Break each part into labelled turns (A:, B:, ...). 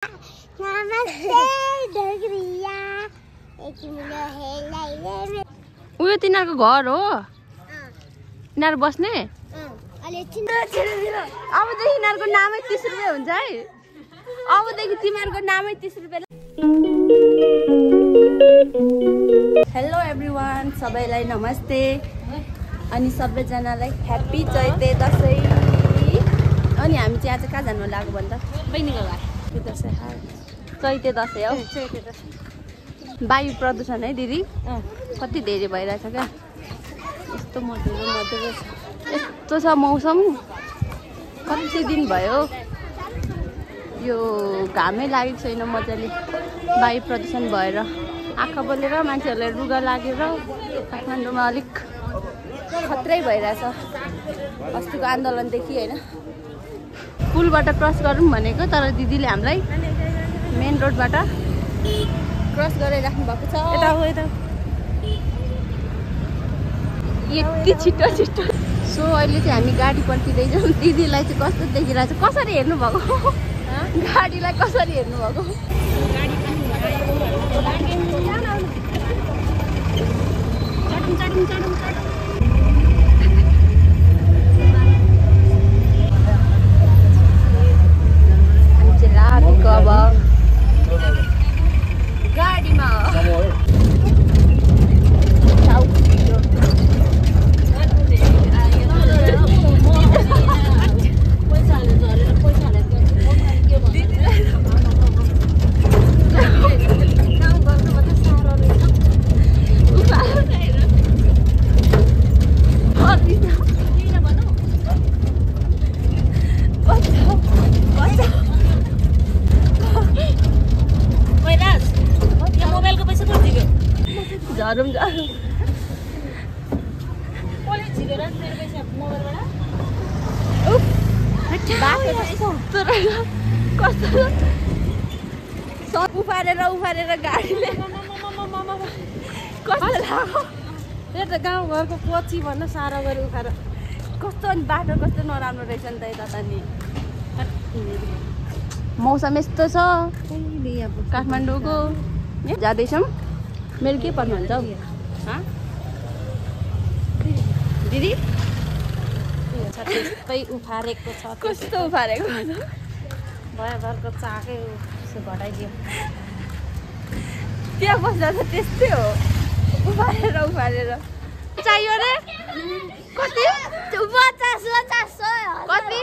A: उयो तिनीहरूको घर हो यिनीहरू बस्ने अबदेखि यिनीहरूको नामै 30 रुपियाँ हुन्छ है अबदेखि तिमीहरूको नामै 30 रुपियाँ हेलो एभ्रिवान सबैलाई नमस्ते अनि सबैजनालाई ह्याप्पी चैते दसैँ अनि हामी चाहिँ आज कहाँ जानु लाग्यो भन्दा बहिनीको घर दसैँ चैते दसैँ हौ चैते दसैँ वायु प्रदूषण है दिदी कति धेरै भइरहेछ क्या यस्तो मधुरो यस्तो छ मौसम कति दिन भयो यो घामै लागेको छैन मजाले वायु प्रदूषण भएर आँखा बलेर मान्छेहरूलाई रुगा लागेर काठमाडौँमा अलिक खत्रै भइरहेछ अस्तिको आन्दोलनदेखि होइन पुलबाट क्रस गरौँ भनेको तर दिदीले हामीलाई मेन रोडबाट क्रस गरिराख्नु भएको छ यति छिटो छिटो सो अहिले चाहिँ हामी गाडी पर्खिँदैछौँ दिदीलाई चाहिँ कस्तो देखिरहेको छ कसरी हेर्नु भएको गाडीलाई कसरी हेर्नु भएको अब गाडीमा उफारेर गाडीले कस्तो लाग्यो
B: त्यो त गाउँघरको पछि भन्न साह्रो गरी उखाएर
A: कस्तो अनि बाटो कस्तो नराम्रो रहेछ नि त यता त नि मौसम यस्तो छ काठमाडौँको जाँदैछौँ मेरो के पर्नुहुन्छ हौ दिदी
B: त्यस्तै उफारेको छ
A: कस्तो उफारेको
B: भयभरको चाकै घटाइदियो
A: त्यहाँ बस्दा त त्यस्तै हो उफारेर चाहियो रे कति कति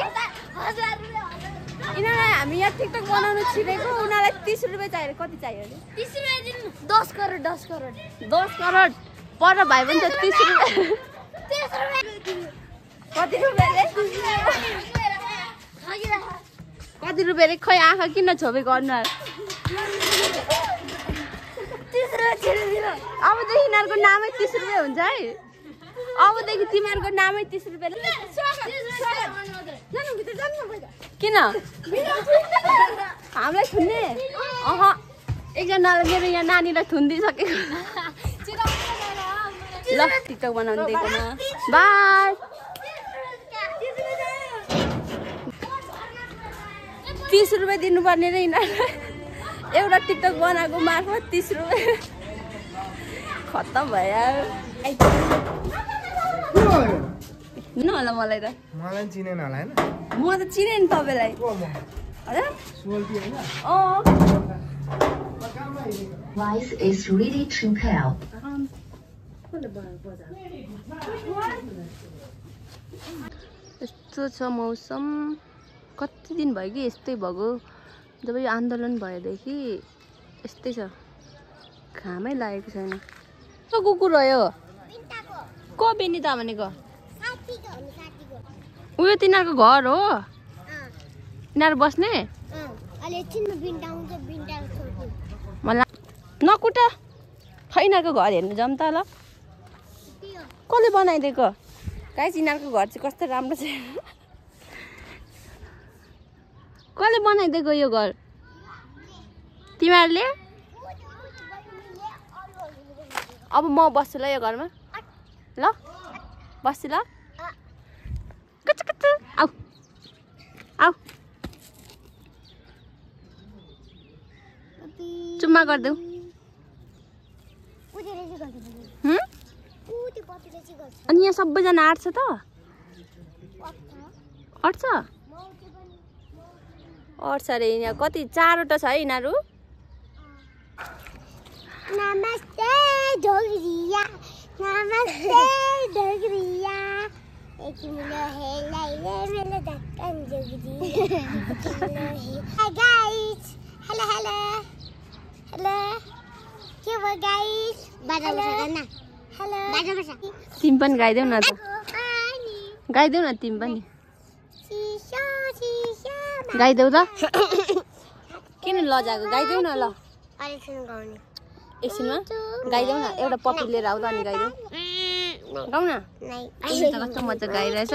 A: यिनीहरूलाई हामी यहाँ टिकटक बनाउनु छिरेको उनीहरूलाई 30 रुपियाँ चाहियो कति चाहियो अरे
C: 30 रुपियाँ दिनु 10 करोड 10 करोड
A: 10 करोड पर भाइ पनि त 30 रुपियाँ
C: 30 रुपियाँ
A: कति रुपियाँ रे कति रुपियाँ रे खै आँखा किन छोपेको अनुहार
C: 30 रुपियाँ
A: अबदेखि यिनीहरूको नामै 30 रुपियाँ हुन्छ है अबदेखि तिमीहरूको नामै 30 रुपियाँ किन हामीलाई थुन्ने एकजनाले मेरो यहाँ नानीलाई थुनिदिइसकेको ल टिकटक बनाउनु दिएकोमा बाई 30 रुपियाँ दिनुपर्ने रे यिनीहरूलाई एउटा टिकटक बनाएको मार्फत 30 रुपियाँ खत्तम भयो न होला मलाई त
D: चिनेन होला हैन
A: म त चिने नि तपाईलाई
E: Life is really too pale.
A: यस्तो छ मौसम कति दिन भयो कि यस्तै भएको जब यो आन्दोलन भएदेखि यस्तै छ घामै लागेको छैन को कुकुर हो यो को बेनिता भनेको उयो तिनीहरूको घर हो यिनीहरू बस्ने मलाई नकुट खै यिनीहरूको घर हेर्नु जाऊँ त ल कसले बनाइदिएको गाइस यिनीहरूको घर चाहिँ कस्तो राम्रो छ कसले बनाइदिएको यो घर तिमीहरूले अब म बस्छु ल यो घरमा ल बस्छु ल आऊ आऊ चुम्मा गरिदेऊ अनि यहाँ सबैजना आँट्छ त अट्छ अरे यहाँ कति 4वटा छ है यिनीहरू
C: नमस्ते ढोग्रिया नमस्ते ढोग्रिया एक मिलो हेलाइले मेरो धक्कन ढोग्रिया hi guys hello hello hello के भयो गाइस बाजामा छ न हेलो बाजामा छ
A: तिमी पनि गाइदेऊ न त गाइदेऊ न तिमी पनि
C: सिसा सिसा
A: गाइदेऊ त किन लजाको गाइदेऊ न ल
C: अलिकति गाउने
A: एकछिनमा गाइदेऊ न एउटा पप्पी लिएर आऊ त अनि गाइदेऊ गाउ न अहिले त कस्तो मजा गाइरहेछ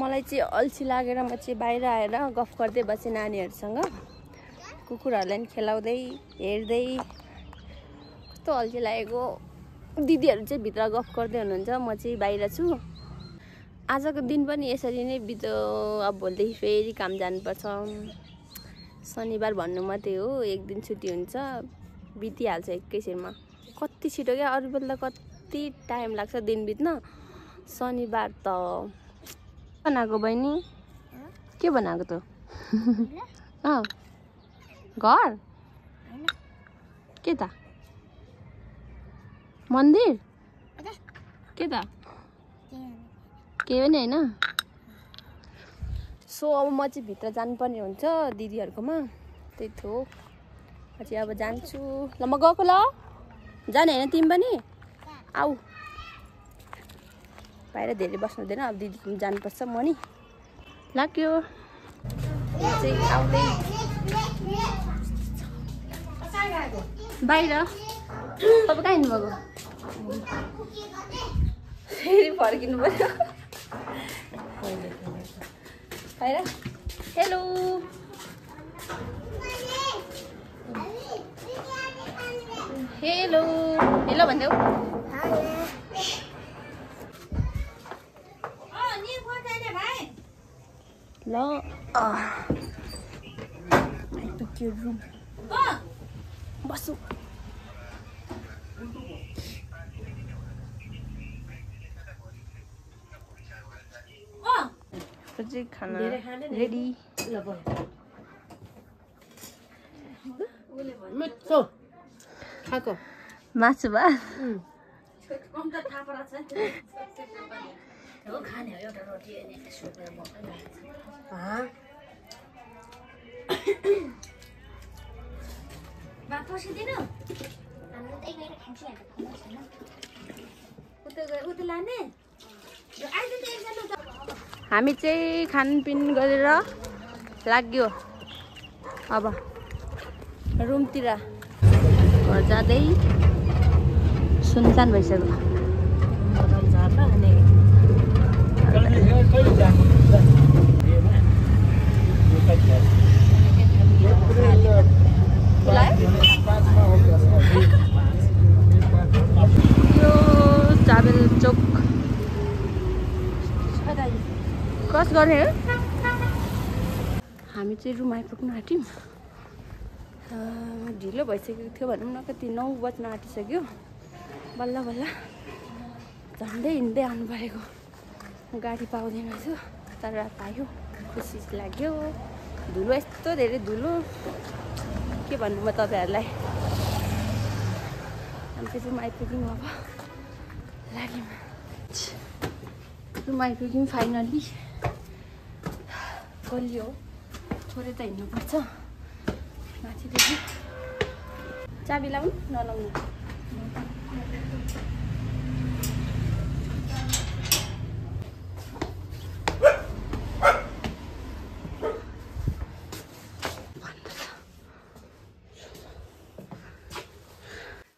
A: मलाई चाहिँ अल्छी लागेर म चाहिँ बाहिर आएर गफ गर्दै बसेँ नानीहरूसँग कुकुरहरूलाई पनि खेलाउँदै हेर्दै कस्तो अल्छी लागेको दिदीहरू चाहिँ भित्र गफ गर्दै हुनुहुन्छ म चाहिँ बाहिर छु आजको दिन पनि यसरी नै बित्यो अब भोलिदेखि फेरि काम जानुपर्छ शनिबार भन्नु मात्रै हो एक दिन छुट्टी हुन्छ बितिहाल्छ एकैछिनमा कति छिटो क्या अरू बेला कति टाइम लाग्छ दिन बित्न शनिबार त बनाएको बहिनी के बनाएको त घर के त मन्दिर के त केही पनि होइन सो अब म चाहिँ भित्र जानुपर्ने हुन्छ दिदीहरूकोमा त्यही थियो म चाहिँ अब जान्छु ल म गएको ल जाने होइन तिमी पनि आऊ बाहिर धेरै बस्नु हुँदैन अब दिदीको जानुपर्छ म नि लाग्यो चाहिँ आउँदै बाहिर तपाईँ कहाँ हिँड्नुभएको फेरि फर्किनु पर्यो बाहिर हेलो हेलो हेलो भन्देऊ ल आइपुग्यो रुम बसु चाहिँ खाना रेडी मासु भात हामी चाहिँ खानपिन गरेर लाग्यो अब रुमतिर घर जाँदै सुनसान भइसक्यो यो चाबेल चोक क्रस गर्ने हो हामी चाहिँ रुम आइपुग्नु आँट्यौँ ढिलो भइसकेको थियो भनौँ न कति 9 बज्न आँटिसक्यो बल्ल बल्ल झन्डै हिँड्दै आउनु परेको गाडी पाउँदैन छु तर पायो खुसी लाग्यो धुलो यस्तो धेरै धुलो के भन्नु म तपाईँहरूलाई हामी चाहिँ रुम आइपुग्यौँ अब लाग्यौँ रुम आइपुग्यौँ फाइनली गलियो छोडेर त हिँड्नुपर्छ माथिदेखि चाबी लाउनु नलाउनु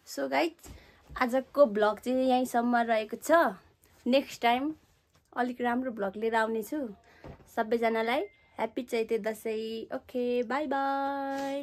A: सो गाइज आजको ब्लग चाहिँ यहीँसम्म रहेको छ नेक्स्ट टाइम अलिक राम्रो ब्लग लिएर आउनेछु सबैजनालाई happy Chaite Dashain okay by by